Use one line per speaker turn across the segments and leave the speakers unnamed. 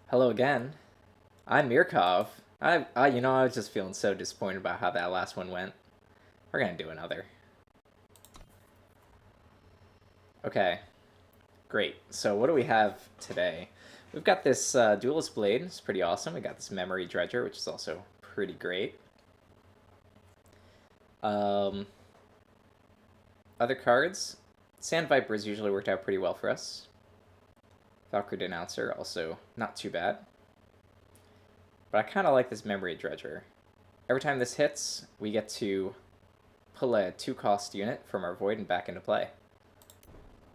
Hello again. I'm Mirkov. I was just feeling so disappointed about how that last one went. We're gonna do another. Okay, great. So what do we have today? We've got this Duelist Blade. It's pretty awesome. We got this Memory Dredger, which is also pretty great. Um, Other cards. Sand Viper's usually worked out pretty well for us. Valkyrie Denouncer, also not too bad. But I kind of like this Memory Dredger. Every time this hits, we get to pull a 2-cost unit from our Void and back into play.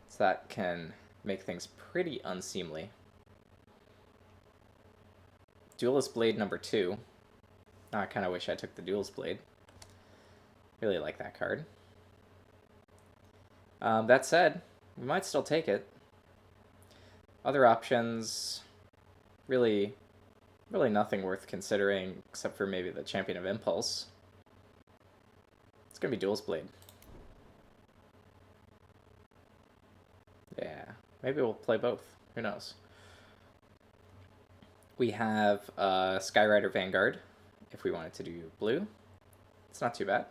So that can make things pretty unseemly. Duelist Blade number 2. Now I kind of wish I took the Duelist Blade. Really like that card. That said, we might still take it. Other options, really nothing worth considering except for maybe the Champion of Impulse. It's going to be Duelist Blade. Yeah, maybe we'll play both. Who knows? We have Skyrider Vanguard, if we wanted to do blue. It's not too bad.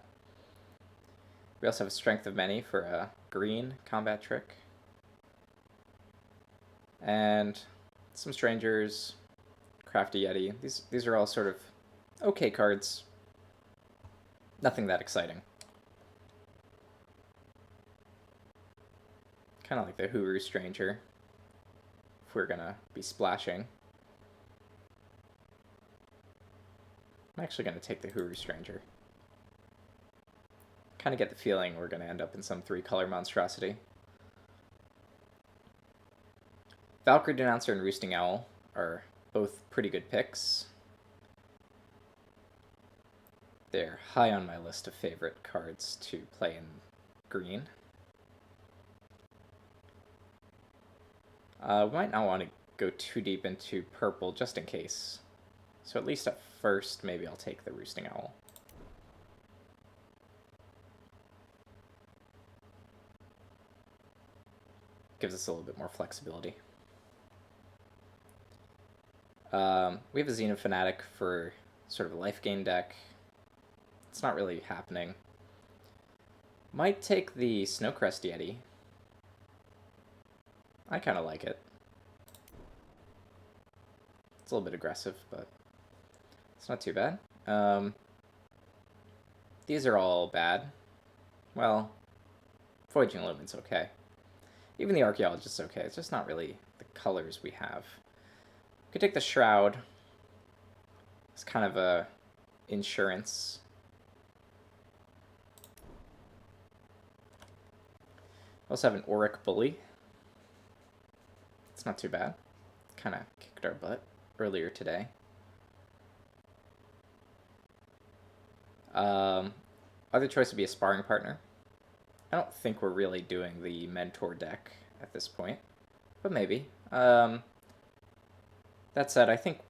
We also have a Strength of Many for a green combat trick. And some Strangers, Crafty Yeti. These are all sort of okay cards. Nothing that exciting. Kind of like the Huru Stranger, if we're gonna be splashing. I'm actually gonna take the Huru Stranger. Kind of get the feeling we're gonna end up in some 3-color monstrosity. Valkyrie Denouncer and Roosting Owl are both pretty good picks. They're high on my list of favorite cards to play in green. We might not want to go too deep into purple just in case. So at least at first, maybe I'll take the Roosting Owl. Gives us a little bit more flexibility. We have a Xeno Fanatic for sort of a life gain deck. It's not really happening. Might take the Snowcrest Yeti. I kind of like it. It's a little bit aggressive, but it's not too bad. These are all bad. Well, Voyaging Lumen's okay. Even the Archaeologist's okay. It's just not really the colors we have. We could take the Shroud. It's kind of a insurance. We also have an Auric Bully. It's not too bad. Kind of kicked our butt earlier today. Other choice would be a Sparring Partner. I don't think we're really doing the Mentor deck at this point, but maybe. That said, I think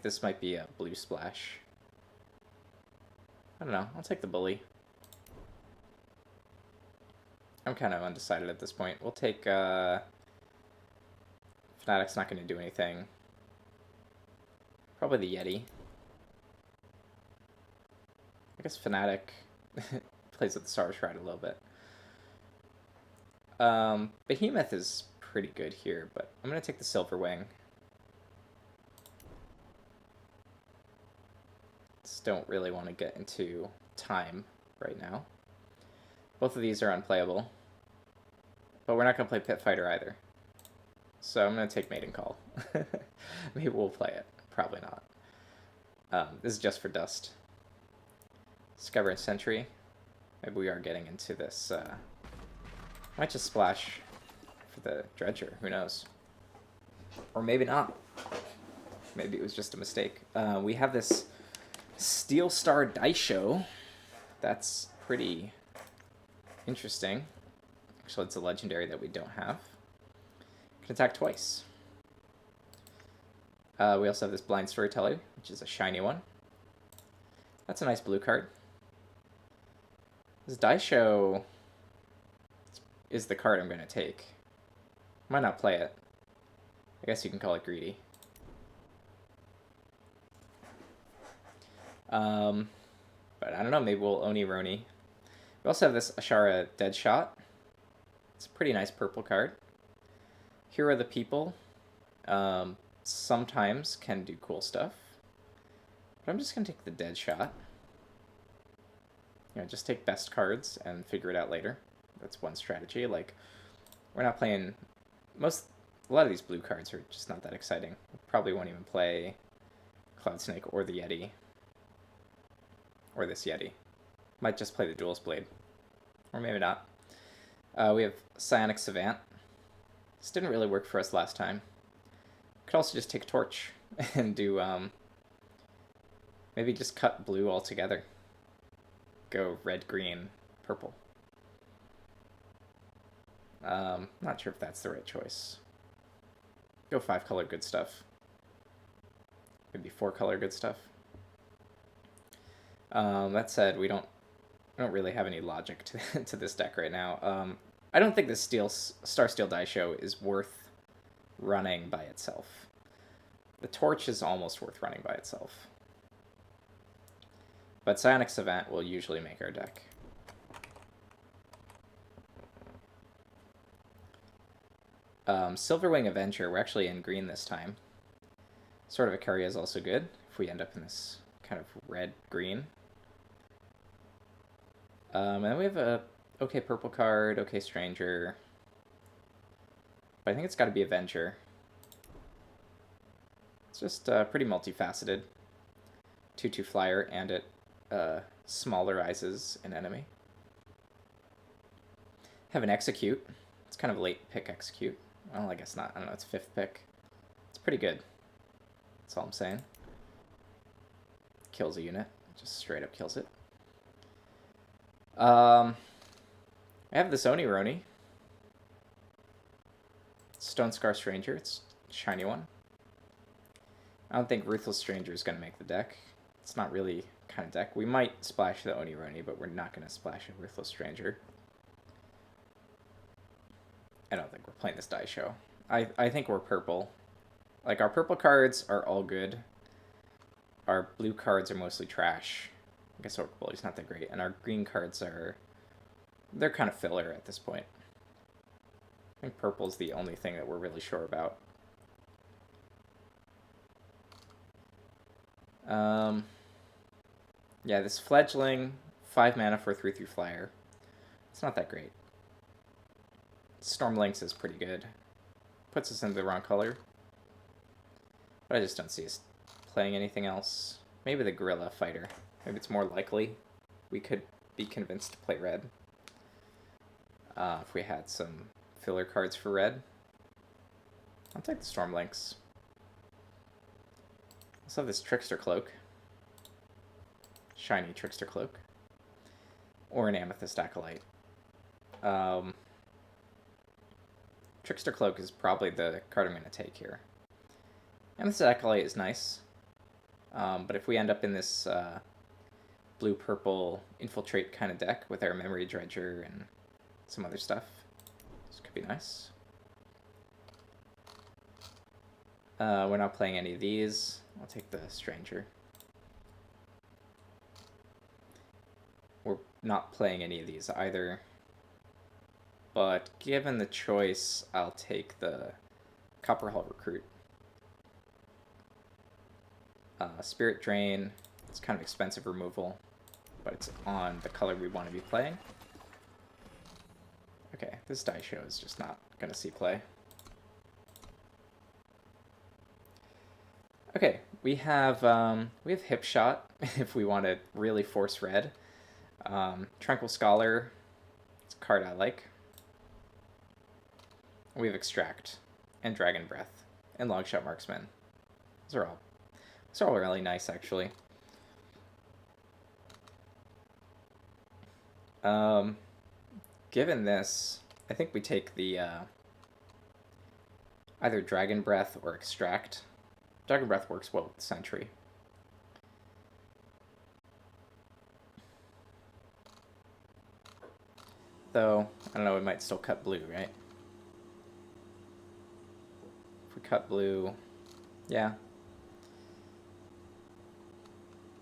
this might be a blue splash. I don't know. I'll take the Bully. I'm kind of undecided at this point. We'll take Fnatic's not going to do anything. Probably the Yeti. I guess Fnatic plays with the Star Shroud a little bit. Behemoth is pretty good here, but I'm going to take the Silver Wing. Just don't really want to get into time right now. Both of these are unplayable. But we're not going to play Pit Fighter either. So I'm going to take Maiden Call. Maybe we'll play it. Probably not. This is just for dust. Skybrand Sentry. Maybe we are getting into this. Might just splash for the Dredger. Who knows? Or maybe not. Maybe it was just a mistake. We have this Steel Star Daisho. That's pretty interesting. Actually, it's a legendary that we don't have. Can attack twice. We also have this Blind Storyteller, which is a shiny one. That's a nice blue card. This Daisho is the card I'm going to take. Might not play it. I guess you can call it greedy. Um, but I don't know, maybe we'll Oni Roni. We also have this Ashara Deadshot. It's a pretty nice purple card. Here are the people. Sometimes can do cool stuff. But I'm just going to take the Deadshot. You know, just take best cards and figure it out later. That's one strategy. Like, we're not playing... A lot of these blue cards are just not that exciting. We probably won't even play Cloud Snake or the Yeti. Or this Yeti. Might just play the Duel's Blade. Or maybe not. We have Psionic Savant. This didn't really work for us last time. Could also just take Torch and do, maybe just cut blue altogether. Go red, green, purple. Not sure if that's the right choice. Go 5-color good stuff. Maybe 4-color good stuff. That said, we don't really have any logic to this deck right now. I don't think this Star Steel Die Show is worth running by itself. The Torch is almost worth running by itself. But Psionic Savant will usually make our deck. Silverwing Avenger, we're actually in green this time. Sword of Icaria is also good if we end up in this kind of red-green. And we have a okay purple card, okay Stranger. But I think it's got to be Avenger. It's just pretty multifaceted. 2/2 flyer, and it smallerises an enemy. Have an Execute. It's kind of late pick Execute. Well, I guess not. I don't know, it's 5th pick. It's pretty good. That's all I'm saying. Kills a unit. Just straight up kills it. I have this Oni Roni. Stone Scar Stranger. It's a shiny one. I don't think Ruthless Stranger is going to make the deck. It's not really kind of deck. We might splash the Oni Roni, but we're not going to splash a Ruthless Stranger. I don't think we're playing this die show. I think we're purple. Like, our purple cards are all good. Our blue cards are mostly trash. I guess Orc Bully's not that great. And our green cards are... they're kind of filler at this point. I think purple's the only thing that we're really sure about. Yeah, this Fledgling, 5 mana for a 3/3 flyer. It's not that great. Storm Lynx is pretty good. Puts us into the wrong color. But I just don't see us playing anything else. Maybe the Gorilla Fighter. Maybe it's more likely we could be convinced to play red. If we had some filler cards for red. I'll take the Storm Lynx. Also have this Trickster Cloak. Shiny Trickster Cloak. Or an Amethyst Acolyte. Trickster Cloak is probably the card I'm going to take here. Amethyst Acolyte is nice. But if we end up in this blue-purple infiltrate kind of deck with our Memory Dredger and some other stuff, this could be nice. We're not playing any of these. I'll take the Stranger. We're not playing any of these either. But given the choice, I'll take the Copperhull Recruit. Spirit Drain, it's kind of expensive removal, but it's on the color we want to be playing. Okay, this die show is just not going to see play. Okay, we have Hip Shot if we want to really force red. Tranquil Scholar, it's a card I like. We have Extract and Dragon Breath and Longshot Marksman. Those are all really nice, actually. Given this, I think we take the either Dragon Breath or Extract. Dragon Breath works well with Sentry. Though, I don't know, we might still cut blue, right? If we cut blue, yeah.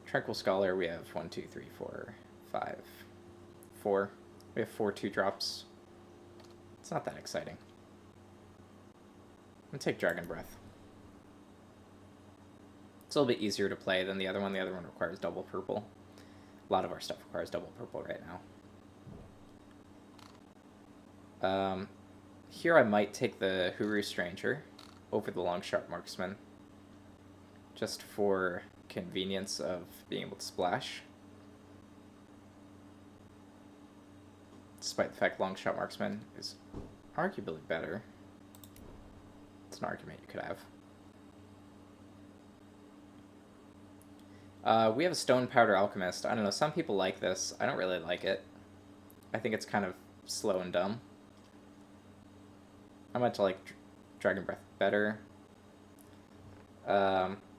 Tranquil Scholar, we have 1, 2, 3, 4, 5, 4. We have 4 2-drops. It's not that exciting. I'm going to take Dragon Breath. It's a little bit easier to play than the other one. The other one requires double purple. A lot of our stuff requires double purple right now. Here I might take the Huru Stranger over the Long Sharp Marksman, just for convenience of being able to splash. Despite the fact Long Shot Marksman is arguably better. It's an argument you could have. We have a Stone Powder Alchemist. I don't know, some people like this. I don't really like it. I think it's kind of slow and dumb. I might like Dragon Breath better.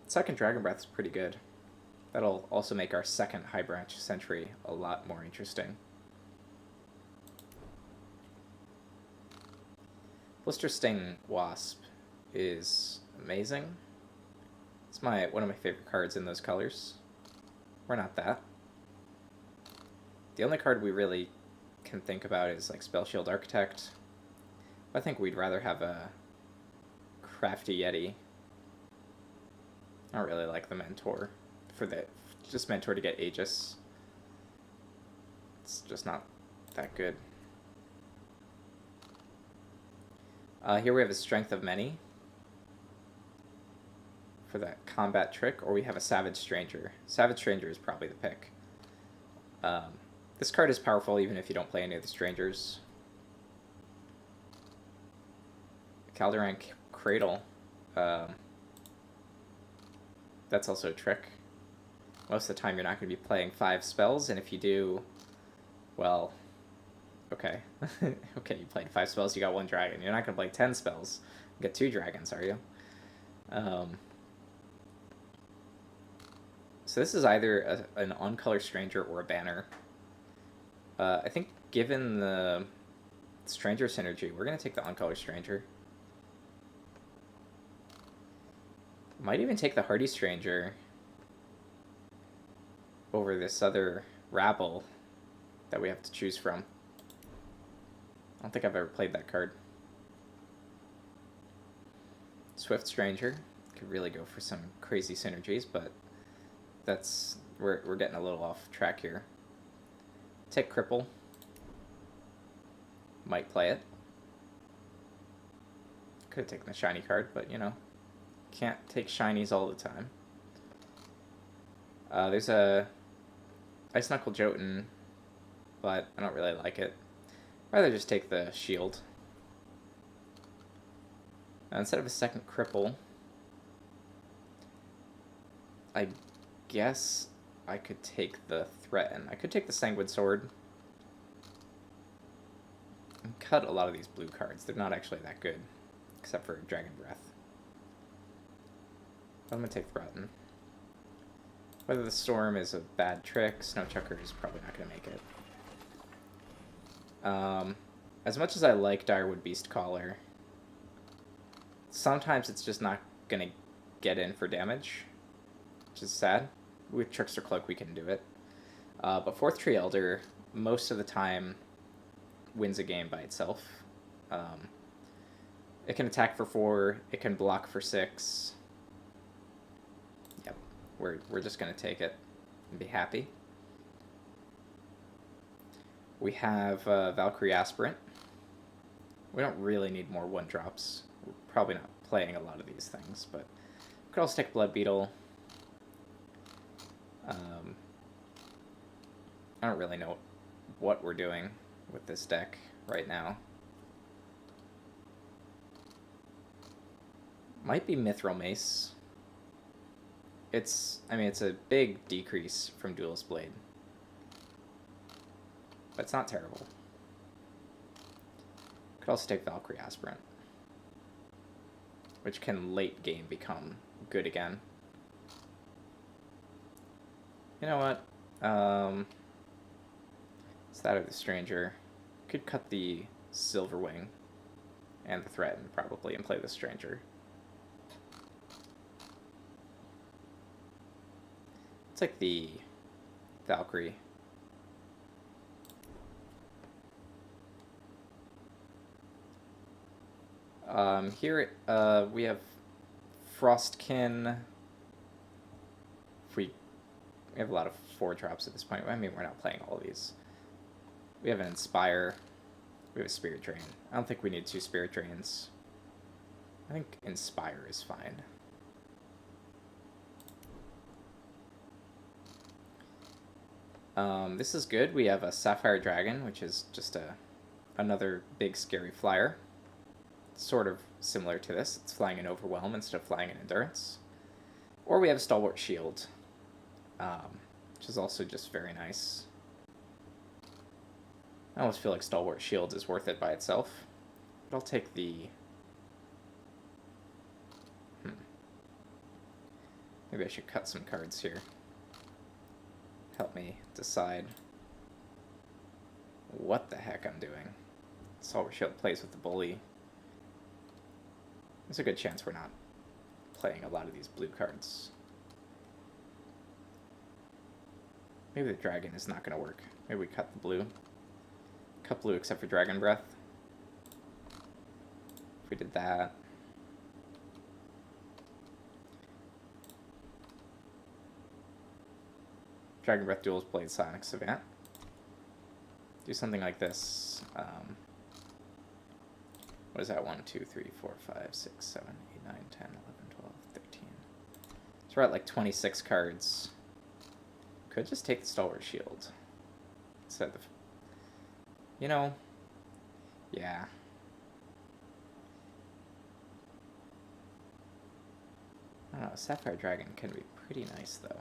Second Dragon Breath is pretty good. That'll also make our second High Branch Sentry a lot more interesting. Blister Sting Wasp is amazing. It's one of my favorite cards in those colors. We're not that. The only card we really can think about is like Spell Shield Architect. I think we'd rather have a Crafty Yeti. I don't really like the Mentor for the just Mentor to get Aegis. It's just not that good. Here we have a Strength of Many for that combat trick, or we have a Savage Stranger. Savage Stranger is probably the pick. This card is powerful even if you don't play any of the strangers. Calderon Cradle. That's also a trick. Most of the time you're not going to be playing 5 spells, and if you do, well, okay. Okay, you played 5 spells, you got 1 dragon. You're not going to play 10 spells and get 2 dragons, are you? So this is either an on-color stranger or a banner. I think given the stranger synergy, we're going to take the on-color stranger. Might even take the Hardy Stranger over this other Rabble that we have to choose from. I don't think I've ever played that card. Swift Stranger could really go for some crazy synergies, but that's we're getting a little off track here. Take Cripple. Might play it. Could have taken the shiny card, but you know, can't take shinies all the time. There's a Ice Knuckle Jotun, but I don't really like it. I'd rather just take the shield. Instead of a second Cripple, I guess I could take the Threaten. I could take the Sanguine Sword and cut a lot of these blue cards. They're not actually that good, except for Dragon Breath. I'm going to take Threaten. Whether the Storm is a bad trick, Snowchucker is probably not going to make it. As much as I like Direwood Beastcaller, sometimes it's just not going to get in for damage, which is sad. With Trickster Cloak we can do it. But 4th Tree Elder, most of the time, wins a game by itself. It can attack for 4, it can block for 6. Yep, we're just going to take it and be happy. We have Valkyrie Aspirant. We don't really need more 1-drops. We're probably not playing a lot of these things, but we could also take Blood Beetle. I don't really know what we're doing with this deck right now. Might be Mithril Mace. I mean, it's a big decrease from Duelist Blade, but it's not terrible. Could also take Valkyrie Aspirant, which can late game become good again. You know what? It's that or the Stranger. Could cut the Silverwing and the Threaten probably and play the Stranger. take the Valkyrie. Here we have Frostkin. We have a lot of 4-drops at this point. I mean, we're not playing all of these. We have an Inspire. We have a Spirit Drain. I don't think we need 2 Spirit Drains. I think Inspire is fine. This is good. We have a Sapphire Dragon, which is just another big scary flyer. Sort of similar to this. It's flying in Overwhelm instead of flying in Endurance. Or we have a Stalwart Shield, which is also just very nice. I almost feel like Stalwart Shield is worth it by itself. But I'll take the... Maybe I should cut some cards here. Help me decide what the heck I'm doing. Stalwart Shield plays with the Bully. There's a good chance we're not playing a lot of these blue cards. Maybe the dragon is not going to work. Maybe we cut the blue. Cut blue except for Dragon Breath. If we did that. Dragon Breath duels Blade Sonic Savant. Do something like this. What is that? 1, 2, 3, 4, 5, 6, 7, 8, 9, 10, 11, 12, 13. So we're at like 26 cards. Could just take the Stalwart Shield. Instead of... You know... Yeah. I don't know, Sapphire Dragon can be pretty nice, though.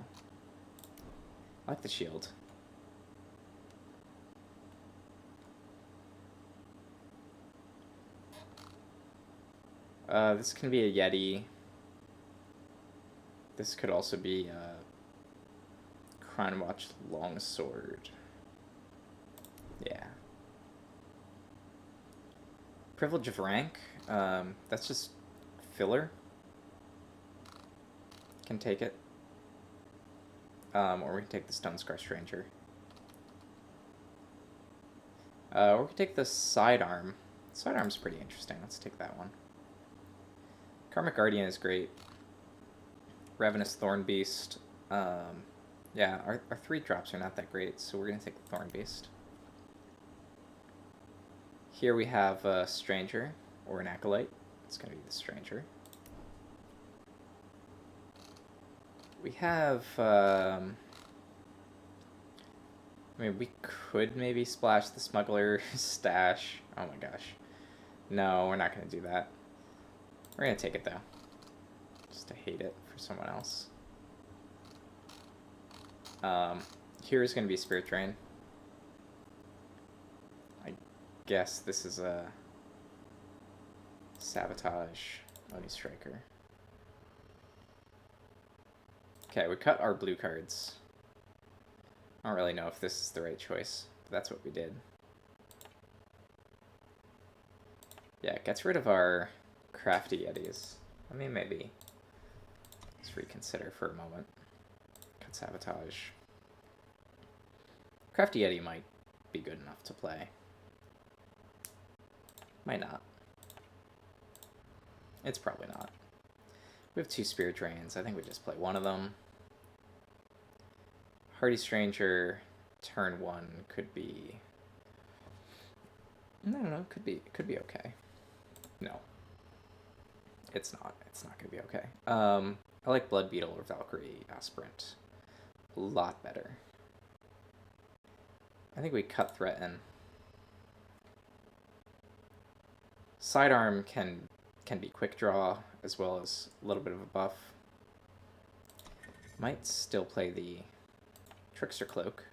I like the shield. This can be a Yeti. This could also be a Crown Watch Longsword. Yeah. Privilege of Rank. That's just filler. Can take it. Or we can take the Stonescar Stranger. Or we can take the Sidearm. Sidearm's pretty interesting. Let's take that one. Karmic Guardian is great. Ravenous Thorn Beast. Yeah, our 3-drops are not that great, so we're going to take the Thorn Beast. Here we have a Stranger, or an Acolyte. It's going to be the Stranger. We have, I mean, we could maybe splash the Smuggler Stash. Oh my gosh. No, we're not going to do that. We're going to take it, though. Just to hate it for someone else. Here is going to be Spirit Drain. I guess this is a Sabotage Oni Striker. Okay, we cut our blue cards. I don't really know if this is the right choice, but that's what we did. Yeah, it gets rid of our Crafty Yetis. I mean, maybe. Let's reconsider for a moment. Cut Sabotage. Crafty Yeti might be good enough to play. Might not. It's probably not. We have 2 Spirit Drains. I think we just play one of them. Hardy Stranger, turn 1 could be... I don't know, could be okay. No. It's not. It's not going to be okay. I like Blood Beetle or Valkyrie Aspirant a lot better. I think we cut Threaten. Sidearm can be quick draw as well as a little bit of a buff. Might still play the Trickster Cloak.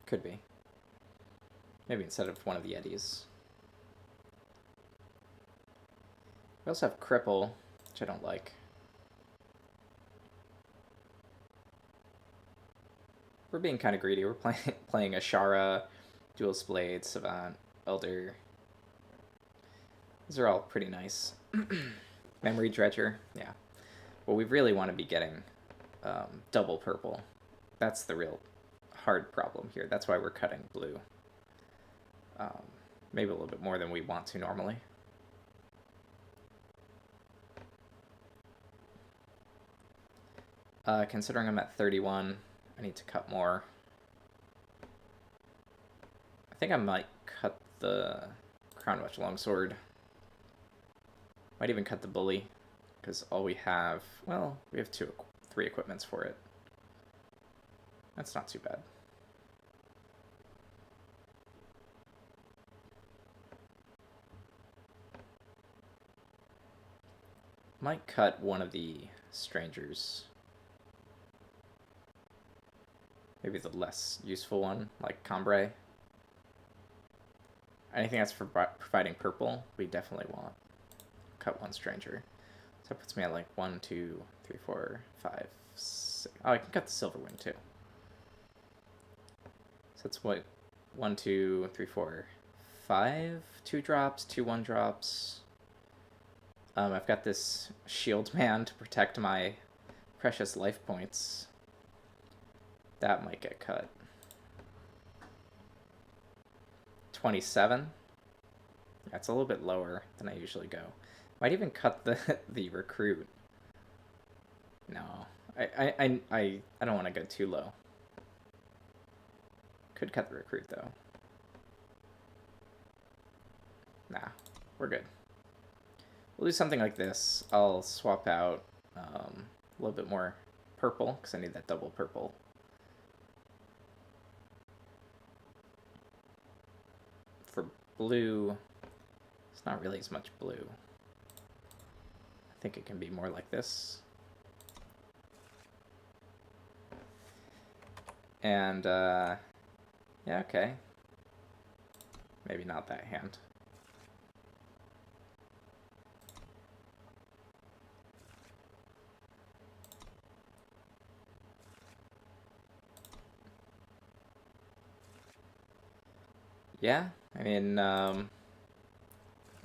Could be. Maybe instead of one of the Yetis. We also have Cripple, which I don't like. We're being kind of greedy. We're playing Ashara, Duelist Blade, Savant, Elder. These are all pretty nice. Memory dredger, yeah. Well, we really want to be getting double purple. That's the real hard problem here. That's why we're cutting blue. Maybe a little bit more than we want to normally. Considering I'm at 31, I need to cut more. I think I might cut the Crown Witch Longsword. Might even cut the Bully, because all we have, well, we have 3 equipments for it. That's not too bad. Might cut one of the strangers. Maybe the less useful one, like Cambrai. Anything that's for providing purple, we definitely want. Cut one stranger. So that puts me at like 1, 2, 3, 4, 5, 6. Oh, I can cut the Silverwing too. So that's what? 1, 2, 3, 4, 5 2-drops, 2 1-drops. I've got this shield man to protect my precious life points. That might get cut. 27. That's a little bit lower than I usually go. Might even cut the recruit. No, I don't want to go too low. Could cut the recruit though. Nah, we're good. We'll do something like this. I'll swap out a little bit more purple because I need that double purple. For blue, it's not really as much blue. I think it can be more like this. And, yeah, okay. Maybe not that hand. Yeah, I mean,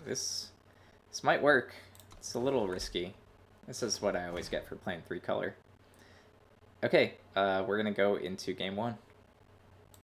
this might work. It's a little risky. This is what I always get for playing 3-color. Okay, we're gonna go into game 1.